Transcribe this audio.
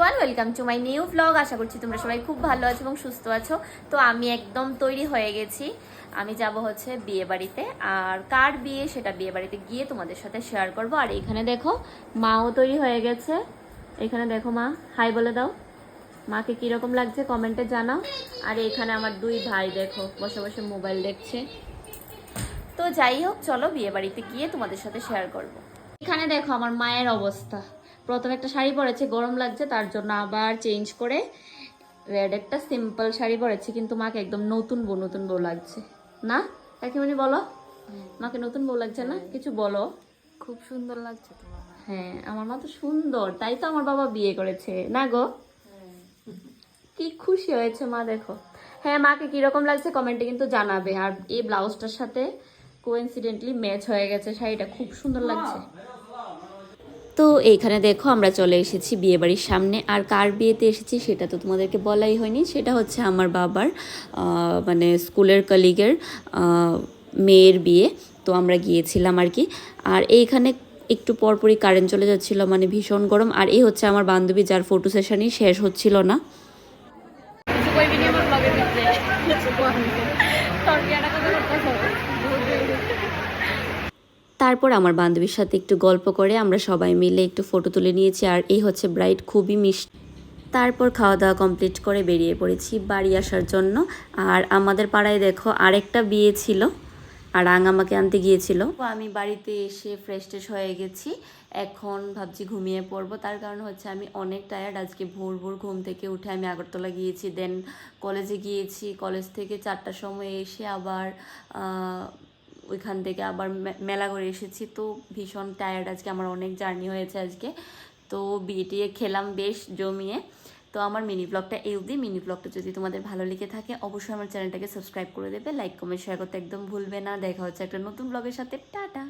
Everyone, welcome to my new blog. আশা করছি তোমরা সবাই খুব ভালো আছো এবং সুস্থ আছো। তো আমি একদম তৈরি হয়ে গেছি। আমি যাব হচ্ছে বিয়ে বাড়িতে, আর কার বিয়ে সেটা বিয়ে বাড়িতে গিয়ে তোমাদের সাথে শেয়ার করব। আর এখানে দেখো মাও তৈরি হয়ে গেছে। এখানে দেখো মা, হাই বলে দাও। মাকে কীরকম লাগছে কমেন্টে জানাও। আর এখানে আমার দুই ভাই দেখো বসে বসে মোবাইল দেখছে। তো যাই হোক, চলো বিয়ে বাড়িতে গিয়ে তোমাদের সাথে শেয়ার করব। এখানে দেখো আমার মায়ের অবস্থা। প্রথমে একটা শাড়ি পরেছে, গরম লাগছে তার জন্য আবার চেঞ্জ করে রেড একটা সিম্পল শাড়ি পরেছে, কিন্তু মাকে একদম নতুন বউ লাগছে না কাকিমণি? বলো, মাকে নতুন বউ লাগছে না? কিছু বলো। খুব সুন্দর লাগছে তোমার। হ্যাঁ, আমার মা তো সুন্দর, তাই তো আমার বাবা বিয়ে করেছে না গো। কি খুশি হয়েছে মা, দেখো। হ্যাঁ, মাকে কিরকম লাগছে কমেন্টে কিন্তু জানাবে। আর এই ব্লাউজটার সাথে কোইন্সিডেন্টলি ম্যাচ হয়ে গেছে শাড়িটা, খুব সুন্দর লাগছে। তো এইখানে দেখো আমরা চলে এসেছি বিয়েবাড়ির সামনে। আর কার বিয়েতে এসেছি সেটা তো তোমাদেরকে বলাই হয়নি। সেটা হচ্ছে আমার বাবার মানে স্কুলের কলিগের মেয়ের বিয়ে। তো আমরা গিয়েছিলাম আর কি। আর এইখানে একটু পরপরই কারেন্ট চলে যাচ্ছিল, মানে ভীষণ গরম। আর এই হচ্ছে আমার বান্ধবী, যার ফটো সেশনই শেষ হচ্ছিল না। তারপর আমার বান্ধবীর সাথে একটু গল্প করে আমরা সবাই মিলে একটু ফটো তুলে নিয়েছি। আর এই হচ্ছে ব্রাইড, খুবই মিষ্টি। তারপর খাওয়া দাওয়া কমপ্লিট করে বেরিয়ে পড়েছি বাড়ি আসার জন্য। আর আমাদের পাড়ায় দেখো আরেকটা বিয়ে ছিল, আর আমাকে আনতে গিয়েছিল। আমি বাড়িতে এসে ফ্রেশ ট্রেশ হয়ে গেছি। এখন ভাবছি ঘুমিয়ে পড়বো, তার কারণ হচ্ছে আমি অনেক টায়ার্ড। আজকে ভোর ভোর ঘুম থেকে উঠে আমি আগরতলা গিয়েছি, দেন কলেজে গিয়েছি। কলেজ থেকে 4টার সময় এসে আবার ওইখান থেকে আবার মেলা করে এসেছি। তো ভীষণ টায়ার্ড আজকে, আমার অনেক জার্নি হয়েছে আজকে। তো বিয়ে খেলাম বেশ জমিয়ে। তো আমার মিনি ব্লগটা এই অবধি। মিনি ব্লগটা যদি তোমাদের ভালো লেগে থাকে অবশ্যই আমার চ্যানেলটাকে সাবস্ক্রাইব করে দেবে, লাইক কমেন্ট শেয়ার করতে একদম ভুলবে না। দেখা হচ্ছে একটা নতুন ব্লগের সাথে। টাটা।